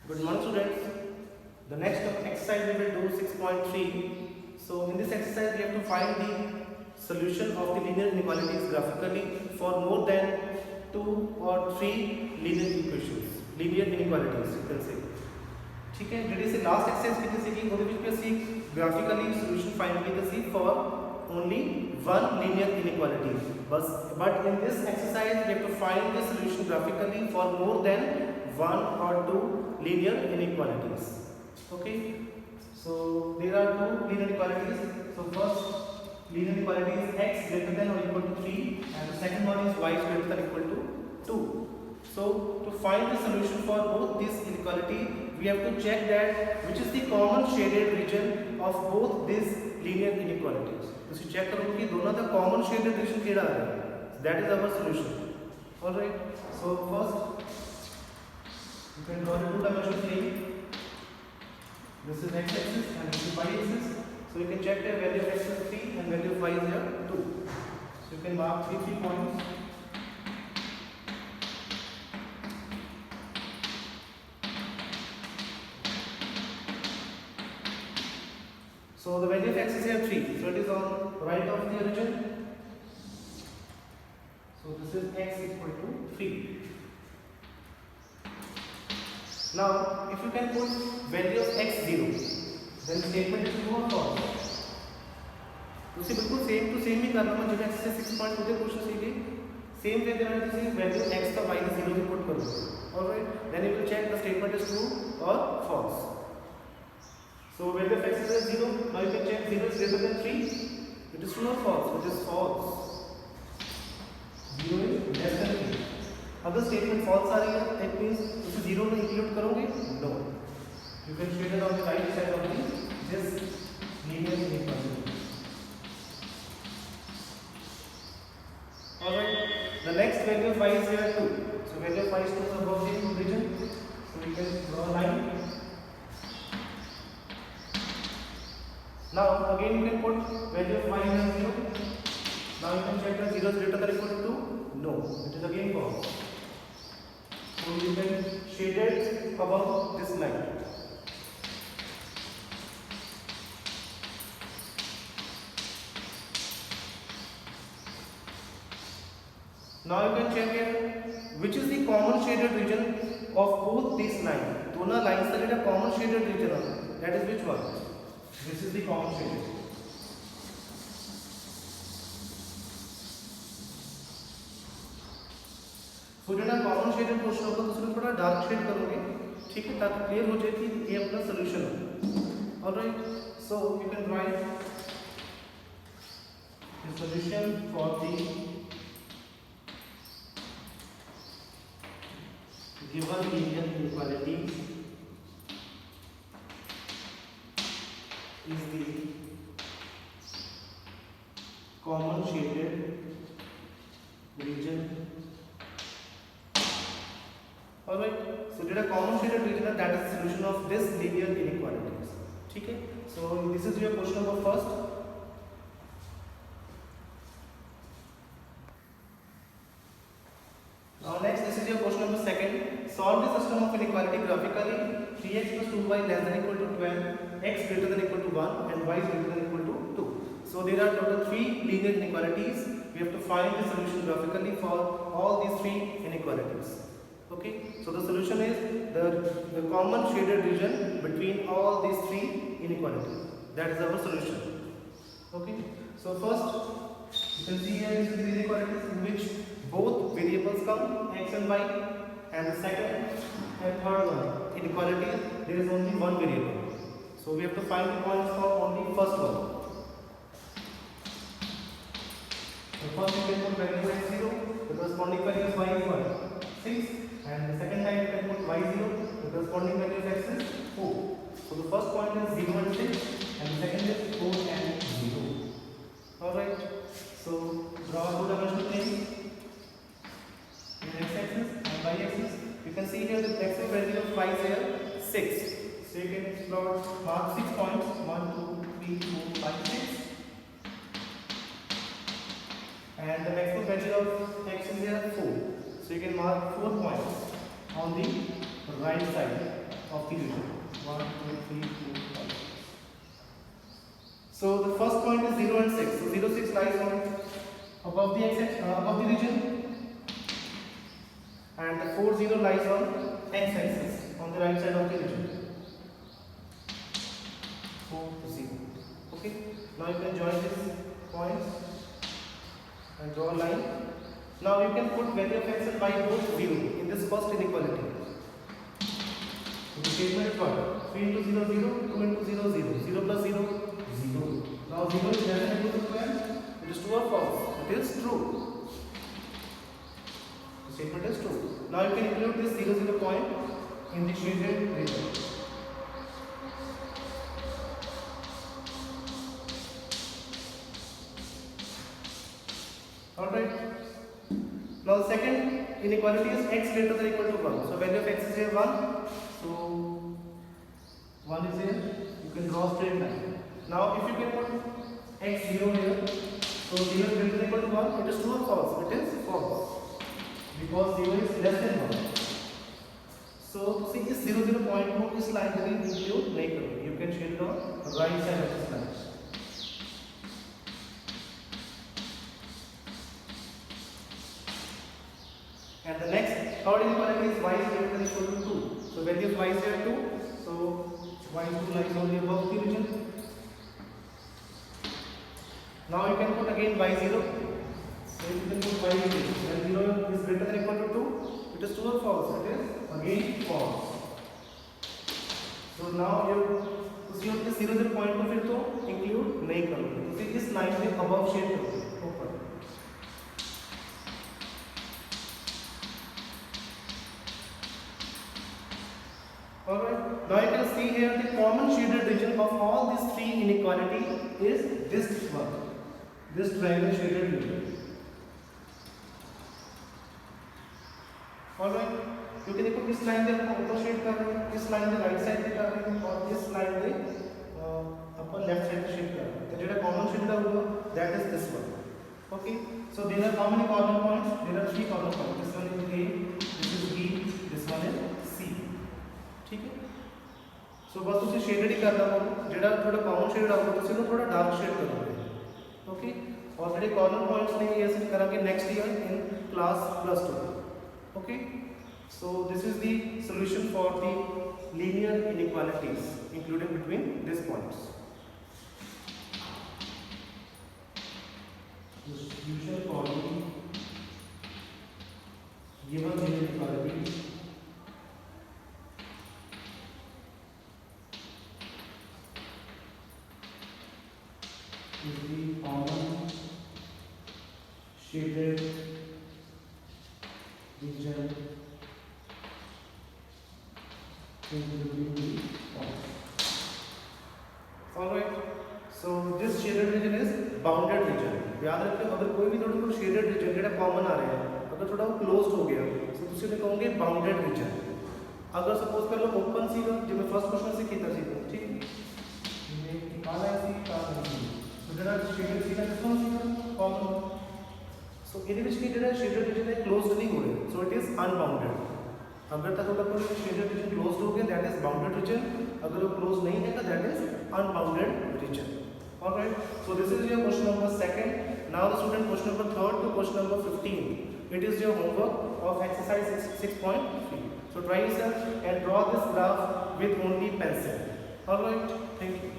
Good morning, students. The next exercise we will do 6.3. So in this exercise we have to find the solution of the linear inequalities graphically for more than 2 or 3 linear equations, linear inequalities you can say. ठीक है, जैसे से last exercise कितने सीखी ਉਹਦੇ ਵਿੱਚ ਵੀ ਅਸੀਂ graphically solution find ਕੀਤਾ ਸੀ for only one linear inequality. But in this exercise we have to find the solution graphically for more than one or two linear inequalities. Okay, so there are two linear inequalities. So first linear inequality is x greater than or equal to 3 and the second one is y greater than or equal to 2. So to find the solution for both this inequality we have to check that which is the common shaded region of both these linear inequalities. So check करो कि दोनों का common shaded region केड़ा है. That is our solution. All right. So first you can draw the two-dimensional plane. This is x-axis and this is y-axis. So you can check the value of x is 3 and value of y is here 2. So you can mark 3 points. So the value of x is here 3. So it is on right of the origin. So this is x equal to 3. Now, if you can put value of x 0, then statement is true or false. उसे बिल्कुल same to same ही करना है जो exercise 6.2 question सीखे same way देना है value x का y का 0 पे पुट करो. Alright, then you will check the statement is true और false. So value of x is 0. Now you can check 0 is greater than 3. It is true or false? It is false. 0 is less than 3. अगर statement false आ रही है that means उसे zero में include करोगे. No, you can shade it on the right side of this linear inequality. Alright, the next value of y is here 2. So value of y is 2 above the origin. So we can draw a line. Now again you can put value of y as 0. Now you can check that 0 is greater than or equal to 2. No, it is again false. So you can shade it above this line. Now you can check here which is the common shaded region of both these lines. दोनों lines का जो common shaded region है, that is which one? This is the common shaded. So जो ना common shaded portion होगा उसमें थोड़ा dark shade करोगे, ठीक है, ताकि क्लियर हो जाए कि ये अपना सॉल्यूशन है. Alright, so you can write the solution for the given linear inequality is the common shaded region. Alright, so there are common shaded region that is the solution of this linear inequalities. ठीक है, so this is your question number first. Now next, this is your question number second. Solve the system of inequality graphically. 3x plus 2y less than equal to 12, x greater than equal to 1 and y greater than equal to 2. So there are total 3 linear inequalities. We have to find the solution graphically for all these 3 inequalities. Okay, so the solution is the common shaded region between all these 3 inequalities. That is our solution. Okay, so first you can see here these inequalities in which both variables come x and y, and the second and third one inequality there is only one variable. So we have to find the points for only first one. So first you can put value x 0, the corresponding value is y is 1, 6. And the second time you can put y0, the corresponding value of x is 4. So the first point is 0 and 6 and the second is 4 and 0. Alright, so draw a two-dimensional plane in x-axis and y-axis. You can see here the x value of y is here 6. So you can plot mark 6 points 1, 2, 3, 4, 5, 6. And the maximum value of x is here 4. So you can mark 4 points on the right side of the region. 1, 2, 3, 4, 5. So the first point is 0 and 6. So 0, 6 lies on above the above the region, and the 4, 0 lies on x-axis on the right side of the region. 4 to 0. Okay. Now you can join these points and draw a line. Now you can put value of x and y both 0 in this first inequality. So the statement is what? 3 into 0, 0, 2 into 0, 0. 0 plus 0, 0. Now 0 is less than equal to 12. It is true or false? It is true. The statement is true. Now you can include this 0, 0 point in the shaded region. Alright. Now the second inequality is x greater than or equal to 1. So value of x is here 1. So 1 is here. You can draw straight line. Now if you can put x 0 here, so 0 is greater than or equal to 1. It is true or false? It is false. Because 0 is less than 1. So see, this 0, 0 point को इस line में include नहीं करो. You can shade it on right side of this line. And the next third inequality is y is greater than or equal to 2. So value of y is here 2. So y 2 lies only above the region. Now you can put again y 0. So you can put y 0. When 0 is greater than or equal to 2, it is true or false? It is again false. So now you उसी वक्त 0, 0 point को फिर तो include नहीं करोगे. तो फिर इस line में above shade करोगे. ऊपर. Alright, now you can see here the common shaded region of all these three inequalities is this one, this triangle shaded region. Alright, you can put this line there upper shade कर रहे हैं, इस line में right side पे कर रहे हैं और इस line में upper left side पे shade कर रहे हैं. तो जो common shade का होगा that is this one. Okay, so there are how many corner points? There are 3 corner points. This one is A, this is B, this one is C. ठीक है. सो बस उसे शेडेड ही करना होगा. जेड़ा थोड़ा कॉमन शेड होगा तो उसे थोड़ा डार्क शेड करोगे. ओके. और जेडे कॉर्नर पॉइंट्स ने ये ऐसे करेंगे next year in class +2. Okay. So this is the solution for the linear inequalities including between this points. The solution for the given inequality is the common shaded region including the points. Alright, so this shaded region is bounded region. याद रखिए अगर कोई भी थोड़ा सा shaded region जेड़ा common आ रहा है अगर थोड़ा वो क्लोज्ड हो गया तो ਤੁਸੀਂ ਨੇ ਕਹੋਗੇ ਬਾਉਂਡਡ ਰੀਜਨ. अगर सपोज कर लो ओपन ਸੀਗਾ ਜਿਵੇਂ ਫਸਟ ਕੁਐਸਚਨ ਸੀ ਕੀਤਾ ਸੀ ਠੀਕ ਜਿਵੇਂ ਕਾਲਾ ਸੀ ਕਾਲਾ ਸੀ तो ਜਿਹੜਾ ਸ਼ੇਡਡ ਸੀਗਾ ਕਿਸ ਨੂੰ ਸੀਗਾ ਕਾਮਨ. ਸੋ ਇਹਦੇ ਵਿੱਚ ਕੀ ਜਿਹੜਾ ਸ਼ੇਡਡ ਰੀਜਨ ਹੈ ক্লোਜ਼ਡ ਨਹੀਂ ਹੋ ਰਿਹਾ ਸੋ ਇਟ ਇਜ਼ ਅਨਬਾਉਂਡਡ. अगर तक ਤੁਹਾਡਾ ਕੋਈ ਸ਼ੇਡਡ ਰੀਜਨ ক্লোਜ਼ਡ ਹੋ ਗਿਆ दैट इज ਬਾਉਂਡਡ ਰੀਜਨ. अगर वो क्लोज नहीं है तो that is unbounded region. Alright, so this is your question number 2nd. Now the student question number 3rd to question number 15. It is your homework of exercise 6.3. So try yourself and draw this graph with only pencil. Alright, thank you.